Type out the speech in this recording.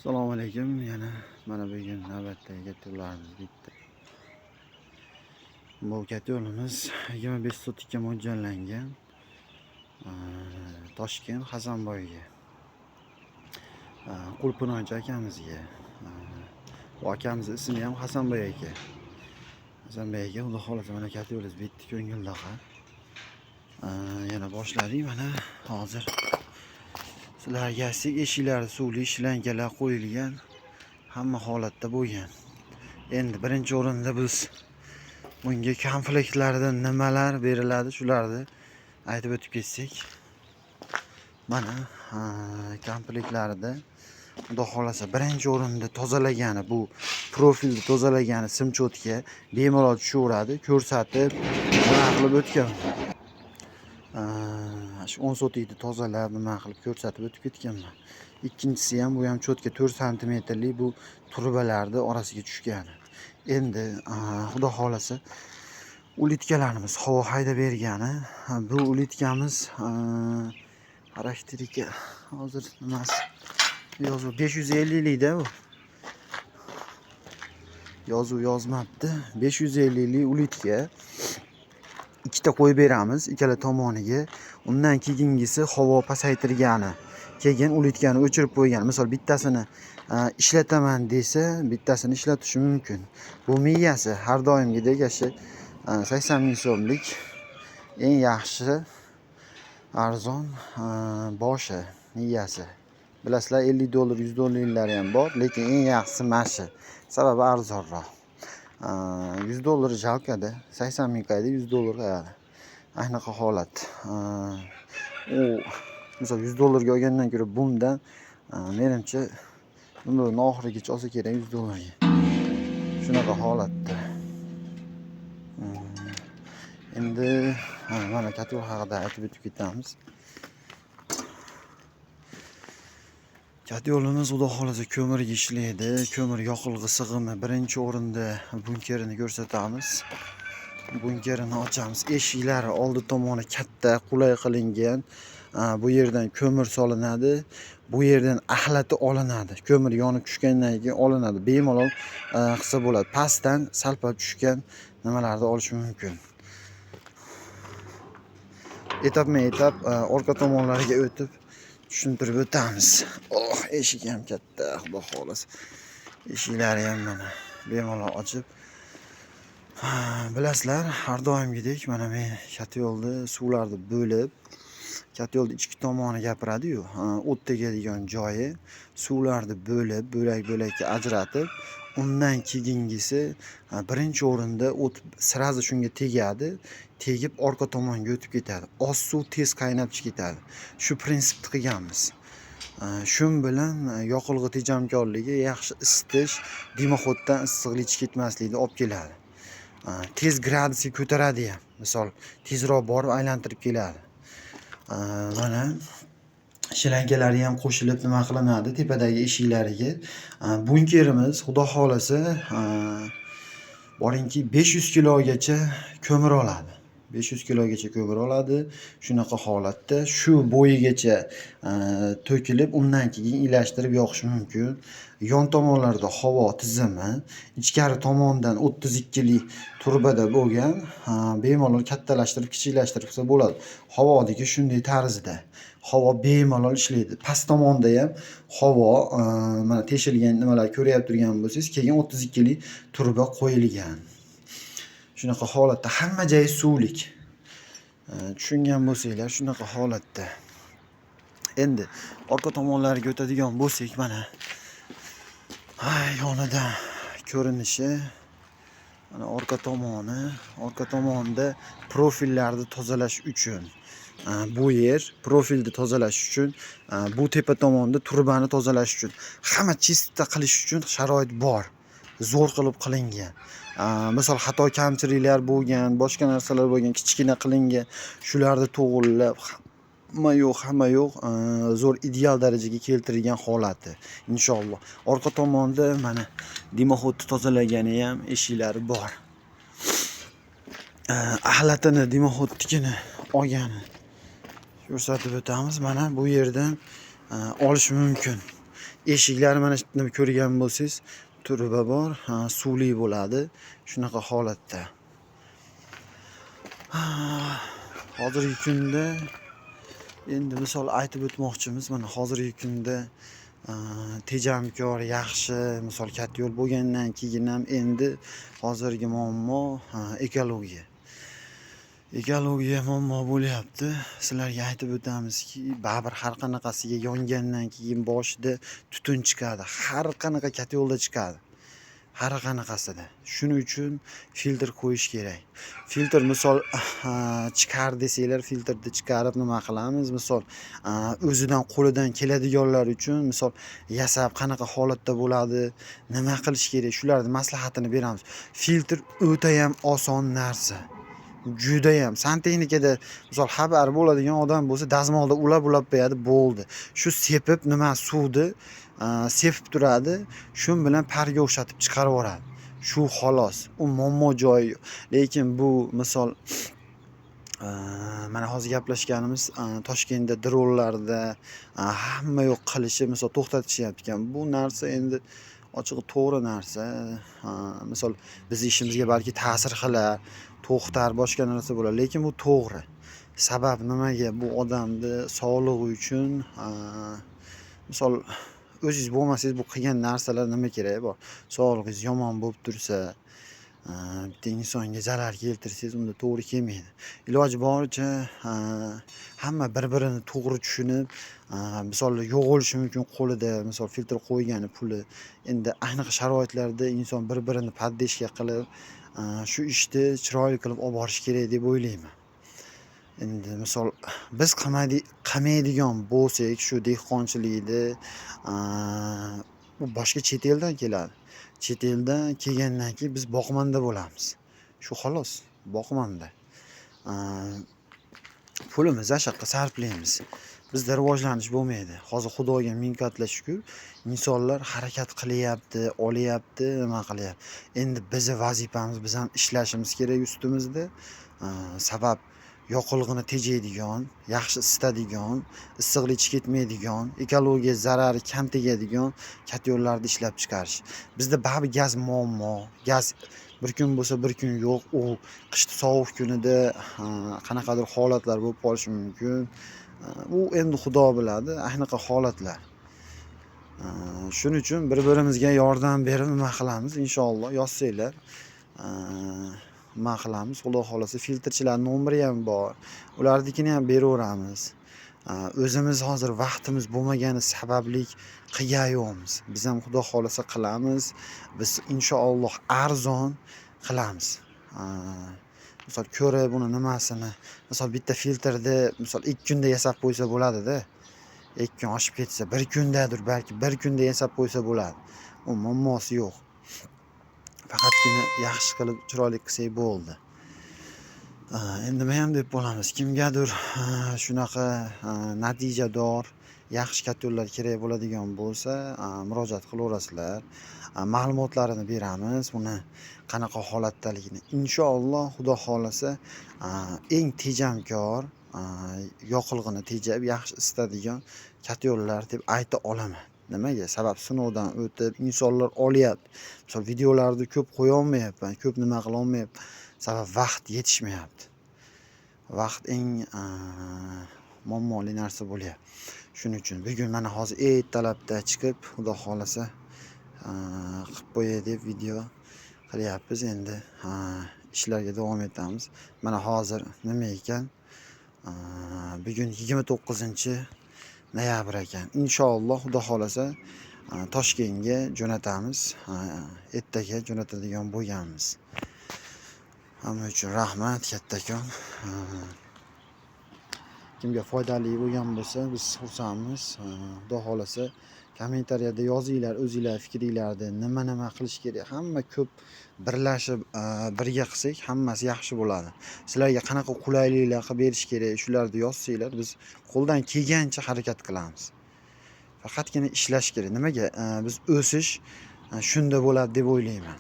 Assalomu alaykum. Yana mana bugun navbatdagi gatyo'llarimiz bitti. Bu gatyo'limiz 25 sotikka mo'ljallangan. Toshkent Hasanboyga. Qulpinoychi akamizga. Bu akamizning ismi ham Hasanboy aka. Hasanboy aka, xudo xolasa mana gatyo'lingiz bitti, ko'ngildaqa. Yana boshladik mana hozir. Sizlarga eshiklari suvli shlankalar qo'yilgan. Hamma holatda bo'lgan. Endi birinchi o'rinda biz bunga konfliktlardan nimalar beriladi, shularni aytib o'tib ketsak. Mana konfliktlarida xudo xolasa birinchi o'rinda tozalagani, bu profilni tozalagani simchotka bemalol tushaveradi, ko'rsatib nima qilib o'tgan. Shu 10 sotikni tozalab nima qilib ko'rsatib o'tib ketganman. Ikkinchisi ham bu ham cho'tka 4 santimetrlik bu turbalarni orasiga tushgan. Endi xudo xolasa ulitkalarimiz havo haydab bergani, bu ulitkamiz xarakterika hozir nimasi yozuv 550 likda bu. Yozuv yozmabdi. 550 lik ulitka. Ikkita qo'yib beramiz ikkala tomoniga. Undan keyingisi havo pasaytirgani. Keyin ulitkani o'chirib qo'ygan. Misol bittasini ishlataman desa, bittasini ishlatishi mumkin. Bu miyasi har doimgidek 80 ming so'mlik eng yaxshi arzon boshi miyasi. Bilasizlar, $50, $100 ham bor, lekin eng yaxshisi mashi. Sababi arzonroq. $100 jalkada, 80 ming qayda, $100 qayda. Aynaqa holat. U misol $100 ga olgandan ko'ra bundan menimcha umrining oxirigacha olsa kerak $100 ga. Shunaqa holatda. Endi mana katyor haqida aytib o'tib ketamiz. Katyorimiz xudo xolasa ko'mirga ishlaydi. Ko'mir yoqilg'i sig'imi birinchi o'rinda bunkerini ko'rsatamiz. Bunkerini ochamiz. Eshiklari oldi tomoni katta, qulay qilingan. Bu yerdan ko'mir solinadi. Bu yerdan axlati olinadi. Ko'mir yonib tushgandan keyin olinadi. Bemalol qilsa bo'ladi. Pastdan salpa tushgan nimalarni olish mumkin. Etapma-etap orqa tomonlariga o'tib tushuntirib o'tamiz. Eshik ham katta, xudo xolasa. Eshiklari ham mana bemalol ochib. Bilasizlar, har doimgidek mana men katyo'lni suvlarni bo'lib, katyo'lni ichki tomoni gapiradi-yu, o't tegadigan joyi suvlarni bo'lib, bo'lak-bo'lakka ajratib, undan keyingisi birinchi o'rinda o't sirazi shunga tegadi, tegib orqa tomonga o'tib ketadi. Oz suv tez qaynab chiqib ketadi. Shu prinsipni qilganmiz. Shun bilan yoqilg'i tejamkorligi, yaxshi isitish, dimoxoddan issiqlik chiqib ketmaslikni olib keladi. Tez gradusga ko'taradi ham. Misol, tezroq borib aylantirib keladi. Mana shlankalari ham qo'shilib nima qilinadi tepadagi eshiklariga. Bunkerimiz xudo xolasa boringki 500 kilogacha ko'mir oladi. 500 kilogacha ko'mir oladi. Shunaqa holatda shu bo'yigacha to'kilib, undan keyin ilashtirib yoqish mumkin. Yon tomonlarda havo tizimi, ichkari tomondan 32 lik turbada bo'lgan, bemalol kattalashtirib, kichiklashtirib qilsa bo'ladi. Havodagi shunday tarzda. Havo bemalol ishlaydi. Past tomonda ham havo mana teshilgan nimalar ko'ryapti turgan bo'lsangiz, keyin 32 lik turba qo'yilgan. Shunaqa holatda hamma joyi suvlik. Tushungan bo'lsanglar, shunaqa holatda. Endi orqa tomonlariga o'tadigan bo'lsak, mana yonida ko'rinishi, mana orqa tomonda profillarni tozalash uchun, bu yer profilni tozalash uchun, bu tepa tomonda turbani tozalash uchun, hamma chista qilish uchun sharoit bor. Zo'r qilib qilingan. Misol xato kamchiliklar bo'lgan, boshqa narsalar bo'lgan, kichkina qilingan, shularni to'g'rilab, hamma yo'q, zo'r ideal darajaga keltirilgan holati. Inshaalloh. Orqa tomonda mana dimoxodni tozalagani ham eshiklari bor. Axlatini dimoxodnikini olgani ko'rsatib o'tamiz. Mana bu yerdan olish mumkin. Eshiklari mana shuni ko'rgan bo'lsangiz, turba bor, suvli bo'ladi. Shunaqa holatda. Hozirgi kunda endi misol aytib o'tmoqchimiz. Mana hozirgi kunda tejamkor, yaxshi, misol katta yo'l bo'lgandan keyin ham endi hozirgi muammo ekologiya. Ekologiya muammo bo'lyapti. Sizlarga aytib o'tamizki, baribir har qanaqasiga yongandan keyin boshida tutun chiqadi. Har qanaqa katta yo'lda chiqadi. Har qanaqasida. Shuning uchun filtr qo'yish kerak. Filtr misol chiqar desanglar, filtrni chiqarib nima qilamiz? Misol o'zidan qo'lidan keladiganlar uchun misol yasab qanaqa holatda bo'ladi, nima qilish kerak, shularni maslahatini beramiz. Filtr o'ta ham oson narsa. Juda ham santexnikada misol xabar bo'ladigan odam bo'lsa, dazmolda ulab qo'yadi, bo'ldi. Shu sepib nima suvni sepib turadi, shu bilan parga o'xshatib chiqarib yuboradi. Shu xolos. U muammo joyi yo'q. Lekin bu misol mana hozir gaplashganimiz Toshkentda dronlarda hamma yo'q qilishi, misol to'xtatishyapti ekan. Bu narsa endi ochig'i to'g'ri narsa. Misol biz ishimizga balki ta'sir qilar, to'xtar, boshqa narsa bo'ladi, lekin bu to'g'ri. Sabab nimaga? Bu odamni sog'lig'i uchun misol o'zingiz bo'lmasangiz bu qilgan narsalar nima keragi bor? Sog'lig'ingiz yomon bo'lib tursa, bitta insonga zarar keltirsangiz, unda to'g'ri kelmaydi. Iloji boricha hamma bir-birini to'g'ri tushunib, misol yo'q bo'lishi mumkin qo'lida, misol filtr qo'ygani puli. Endi ayniqsa sharoitlarda inson bir-birini poddeshka qilib, shu ishni chiroyli qilib olib borish kerak deb o'ylayman. Endi misol biz qilmaydigan bo'lsak, shu dehqonchilikni u boshqa chet eldan keladi. Chet eldan kelgandan keyin biz boqmanda bo'lamiz. Shu xolos, boqmanda. Pulimizni ashaqqa sarflaymiz. Bizda rivojlanish bo'lmaydi. Hozir Xudoga ming qatla shukr, insonlar harakat qilyapti, olyapti, nima qilyapti. Endi bizning vazifamiz, biz ham ishlashimiz kerak ustimizda. Sabab yoqilg'ini tejaydigan, yaxshi isitadigan, issiqlik ichib ketmaydigan, ekologiya zarari kam tegadigan katta yo'llarni ishlab chiqarish. Bizda baribir gaz muammo, gaz bir kun bo'lsa bir kun yo'q. U qishda sovuq kunida qanaqadir holatlar bo'lib qolishi mumkin. U endi Xudo biladi, aynaqa holatlar. Shuning uchun bir-birimizga yordam berib nima qilamiz? Inshaalloh yozsanglar, nima qilamiz? Xudo xolasa filtrchilar nomeri ham bor. Ularnikini ham beraveramiz. O'zimiz hozir vaqtimiz bo'lmagani sababli qilmayapmiz. Biz ham Xudo xolasa qilamiz. Biz inshaalloh arzon qilamiz. Misol ko'rib buni nimasini, misol bitta filtrni misol 2 kunda yasab qo'ysa bo'ladi-da. 2 kun oshib ketsa, 1 kundadir, balki 1 kunda yasab qo'ysa bo'ladi. U muammosi yo'q. Faqatgina yaxshi qilib chiroyli qilsak bo'ldi. Endi nima ham deb bo'lamiz? Kimgadir shunaqa natijador, yaxshi katta yo'llar kerak bo'ladigan bo'lsa, murojaat qilaverasizlar. Ma'lumotlarini beramiz, uni qanaqa holatdaligini. Inshaalloh Xudo xolasa eng tejamkor, yoqilg'ini tejab, yaxshi isitadigan katta yo'llar deb ayta olaman. Nimaga? Sabab sinovdan o'tib insonlar olyapti. Misol videolarni ko'p qo'ya olmayapman, ko'p nima qila olmayapman. Sabab vaqt yetishmayapti. Vaqt eng muammoli narsa bo'lyapti. Shuning uchun bugun mana hozir ertalabda chiqib, Xudo xolasa qilib qo'yay deb video qilyapmiz. Endi ishlarga davom etamiz. Mana hozir nima ekan? Bugun 29-noyabr ekan. Inshaalloh Xudo xolasa Toshkentga jo'natamiz. Ertaga jo'natadigan bo'lganmiz. Hamma uchun rahmat kattakon. Kimga foydali bo'lgan bo'lsa, biz xursandmiz. Xudo xolasa kommentariyada yozinglar o'zingizlar fikringlarni, nima qilish kerak. Hamma ko'p birlashib, birga qilsak, hammasi yaxshi bo'ladi. Sizlarga qanaqa qulayliklar qilib berish kerak, shularni yozsanglar, biz qo'ldan kelgancha harakat qilamiz. Faqatgina ishlash kerak. Nimaga? Biz o'sish shunda bo'ladi deb o'ylayman.